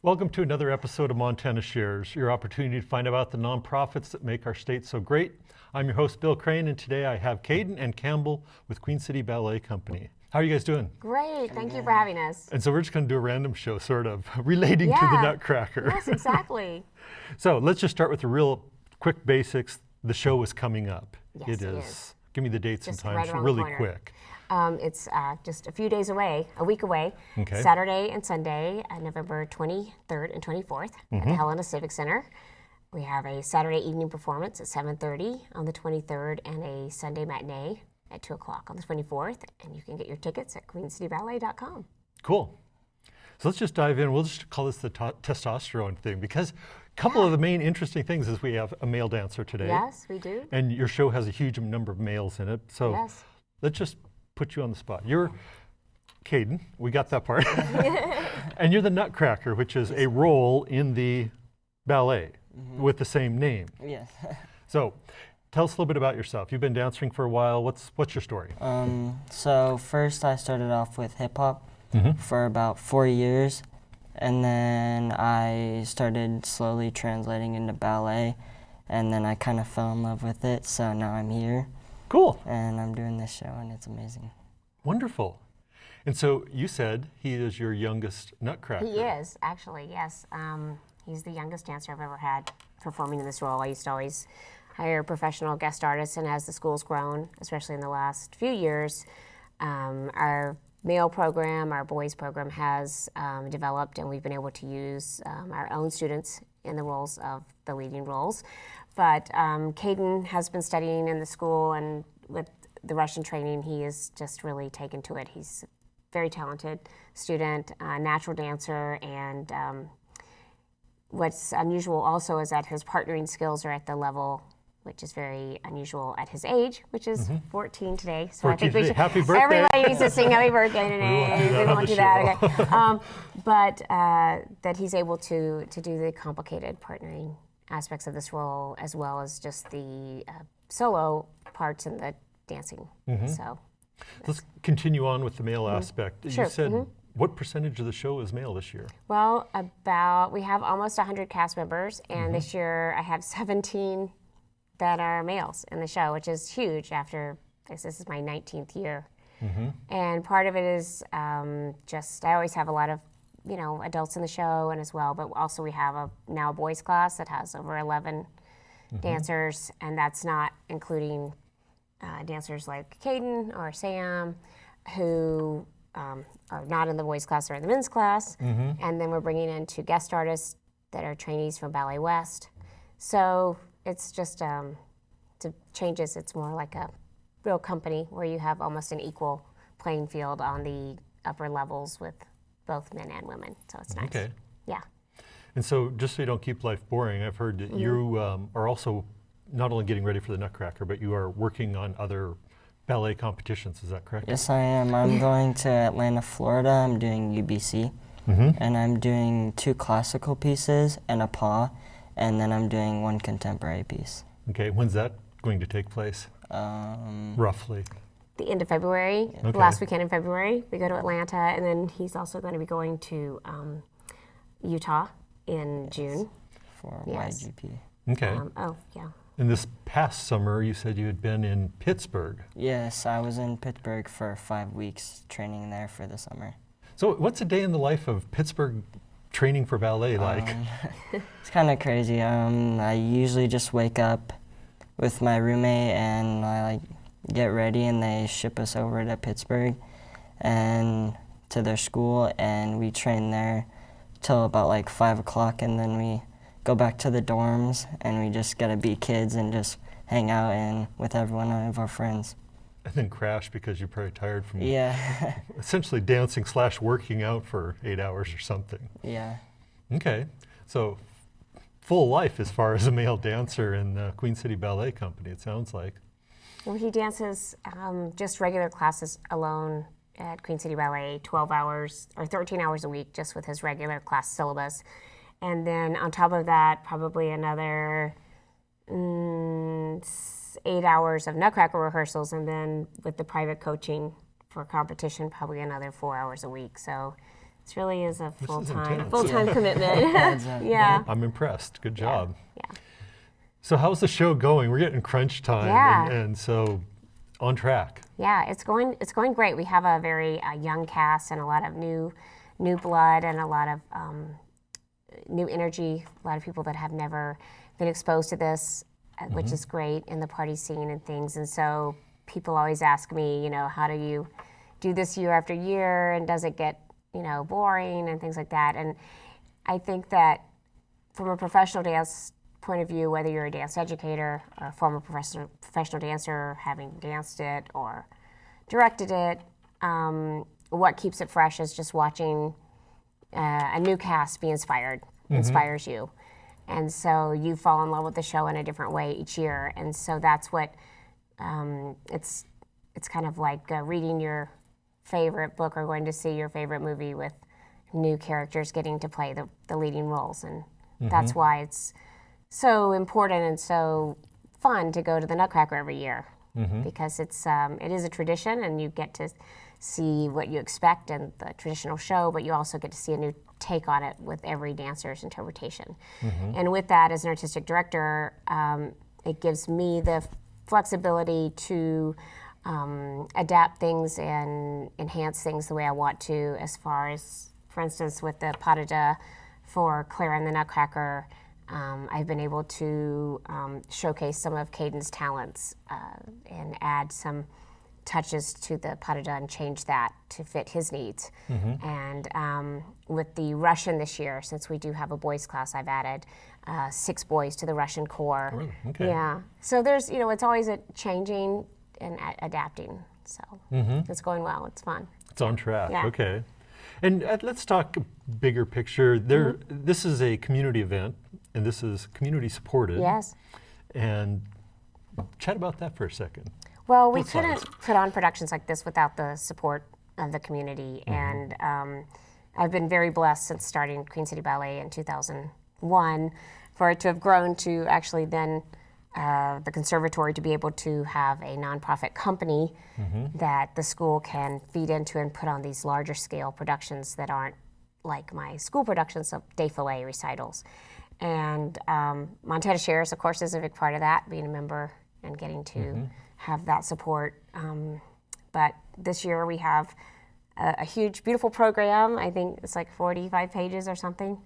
Welcome to another episode of Montana Shares, your opportunity to find out about the nonprofits that make our state so great. I'm your host, Bill Crane, and today I have Kaden and Campbell with Queen City Ballet Company. How are you guys doing? Great, thank you for having us. And so we're just going to do a random show, sort of, relating to the Nutcracker. Yes, exactly. So let's just start with the real quick basics. The show is coming up. Yes, it is. Give me the dates Just and right times around the really corner. quick. It's just a few days away, a week away, Okay. Saturday and Sunday, November 23rd and 24th at the Helena Civic Center. We have a Saturday evening performance at 7:30 on the 23rd and a Sunday matinee at 2 o'clock on the 24th. And you can get your tickets at queencityballet.com. Cool. So let's just dive in. We'll just call this the testosterone thing because a couple of the main interesting things is we have a male dancer today. Yes, we do. And your show has a huge number of males in it. So Yes. let's just put you on the spot. You're Kaden, we got that part. And you're the Nutcracker, which is a role in the ballet with the same name. Yes. So tell us a little bit about yourself. You've been dancing for a while. What's your story? So first I started off with hip hop for about 4 years, and then I started slowly translating into ballet, and then I kind of fell in love with it, so now I'm here. Cool. And I'm doing this show, and it's amazing. Wonderful. And so you said he is your youngest Nutcracker. He is, actually, yes. He's the youngest dancer I've ever had performing in this role. I used to always hire professional guest artists, and as the school's grown, especially in the last few years, our male program, our boys program has developed, and we've been able to use our own students in the roles of the leading roles. But Kaden has been studying in the school, and with the Russian training, he is just really taken to it. He's a very talented student, natural dancer, and what's unusual also is that his partnering skills are at the level which is very unusual at his age, which is 14 today. So 14 I think we today. should, Happy birthday. everybody needs to sing happy birthday today. We won't do that on the Okay. But that he's able to do the complicated partnering aspects of this role, as well as just the solo parts and the dancing. So Let's continue on with the male aspect. Sure. You said what percentage of the show is male this year? well, we have almost 100 cast members, and this year I have 17 that are males in the show, which is huge after this is my 19th year. And part of it is just I always have a lot of adults in the show, and as well, but also we have now a boys class that has over 11 dancers, and that's not including dancers like Kaden or Sam, who are not in the boys class or in the men's class. And then we're bringing in 2 guest artists that are trainees from Ballet West. So it's just to changes. It's more like a real company where you have almost an equal playing field on the upper levels with both men and women. So it's nice. Okay. Yeah. And so just so you don't keep life boring, I've heard that you are also not only getting ready for the Nutcracker, but you are working on other ballet competitions. Is that correct? Yes, I am. I'm going to Atlanta, Florida. I'm doing UBC, and I'm doing 2 classical pieces and a pas, and then I'm doing 1 contemporary piece. Okay. When's that going to take place? Roughly. The end of February, Okay. the last weekend in February, we go to Atlanta, and then he's also going to be going to Utah in June. For Yes. YGP. Okay. Oh, yeah. And this past summer, you said you had been in Pittsburgh. Yes, I was in Pittsburgh for 5 weeks training there for the summer. So what's a day in the life of Pittsburgh training for ballet like? It's kind of crazy. I usually just wake up with my roommate and I get ready, and they ship us over to Pittsburgh and to their school, and we train there till about 5 o'clock, and then we go back to the dorms, and we just gotta be kids and just hang out and with everyone of our friends. And then crash because you're probably tired from Yeah. essentially dancing / working out for 8 hours or something. Yeah. Okay. So full life as far as a male dancer in the Queen City Ballet Company, it sounds like. Well, he dances just regular classes alone at Queen City Ballet, 12 hours or 13 hours a week, just with his regular class syllabus. And then on top of that, probably another 8 hours of Nutcracker rehearsals, and then with the private coaching for competition, probably another 4 hours a week. So It really is a is full-time intense. commitment. Adds up. Yeah. I'm impressed. Good job. Yeah. So how's the show going? We're getting crunch time, Yeah. and so on track. Yeah, it's going great. We have a very young cast and a lot of new blood and a lot of new energy. A lot of people that have never been exposed to this, which is great in the party scene and things. And so people always ask me, how do you do this year after year, and does it get boring and things like that? And I think that from a professional dance point of view, whether you're a dance educator or a former professional dancer, having danced it or directed it, what keeps it fresh is just watching a new cast be inspires you. And so you fall in love with the show in a different way each year. And so that's what, it's kind of like reading your favorite book or going to see your favorite movie with new characters getting to play the leading roles. And that's why it's so important and so fun to go to the Nutcracker every year, because it is a tradition, and you get to see what you expect in the traditional show, but you also get to see a new take on it with every dancer's interpretation. And with that, as an artistic director, it gives me the flexibility to adapt things and enhance things the way I want to, as far as, for instance, with the pas de deux for Clara and the Nutcracker, I've been able to showcase some of Kaden's talents and add some touches to the pas de deux and change that to fit his needs. And with the Russian this year, since we do have a boys class, I've added 6 boys to the Russian corps. Oh, really? Okay. Yeah. So there's, it's always changing and adapting. So it's going well. It's fun. It's on track. Yeah. Okay. And let's talk bigger picture. This is a community event, and this is community supported. Yes. And chat about that for a second. Well, we Both couldn't sides. put on productions like this without the support of the community. And I've been very blessed since starting Queen City Ballet in 2001 for it to have grown to actually then the conservatory to be able to have a nonprofit company that the school can feed into and put on these larger scale productions that aren't like my school productions of défilé recitals. And Montana Shares, of course, is a big part of that, being a member and getting to have that support. But this year we have a huge, beautiful program. I think it's like 45 pages or something,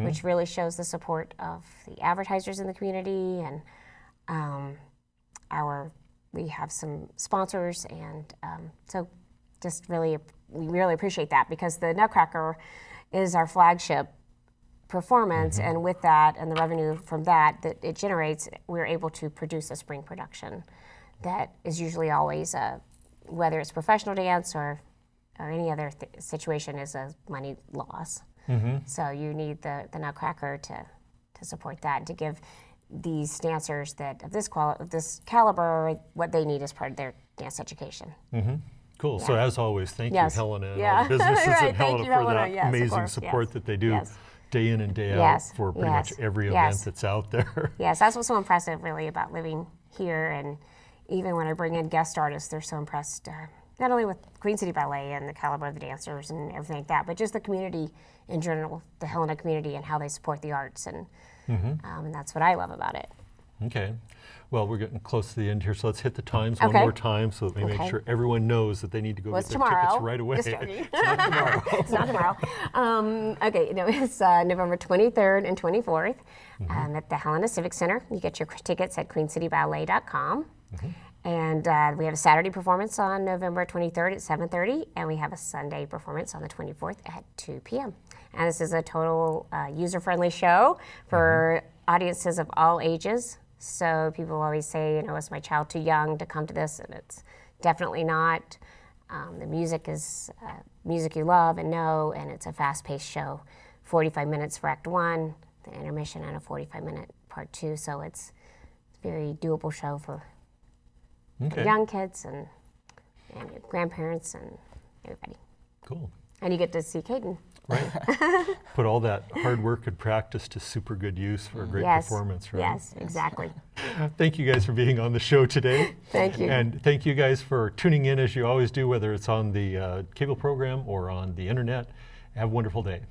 which really shows the support of the advertisers in the community, and we have some sponsors, and so just we really appreciate that, because the Nutcracker is our flagship performance, and with that and the revenue from that it generates, we're able to produce a spring production that is usually always whether it's professional dance or any other situation, is a money loss. So you need the Nutcracker to support that, and to give these dancers of this caliber what they need as part of their dance education. Cool. So as always, thank you, Yes. Helena, and Yeah. all the businesses Right. at Thank Helena you, for Helena. that Yes, of amazing course. support Yes. that they do Yes. day in and day out Yes. for pretty Yes. much every Yes. event that's out there. Yes, that's what's so impressive really about living here, and even when I bring in guest artists, they're so impressed, not only with Queen City Ballet and the caliber of the dancers and everything like that, but just the community in general, the Helena community, and how they support the arts, and that's what I love about it. Okay. Well, we're getting close to the end here, so let's hit the times one Okay. more time so that we make Okay. sure everyone knows that they need to go Well, get it's their tomorrow. tickets right away. Just joking. It's not tomorrow. It's not tomorrow. Okay, it's November 23rd and 24th at the Helena Civic Center. You get your tickets at queencityballet.com. And we have a Saturday performance on November 23rd at 7:30, and we have a Sunday performance on the 24th at 2 p.m. And this is a total user-friendly show for audiences of all ages. So people always say, is my child too young to come to this? And it's definitely not. The music is music you love and know, and it's a fast-paced show. 45 minutes for Act 1, the intermission, and a 45-minute Part 2. So it's a very doable show for young kids and your grandparents and everybody. Cool. And you get to see Kaden. Right. Put all that hard work and practice to super good use for a great performance, right? Yes, exactly. Thank you guys for being on the show today. Thank you. And thank you guys for tuning in as you always do, whether it's on the cable program or on the internet. Have a wonderful day.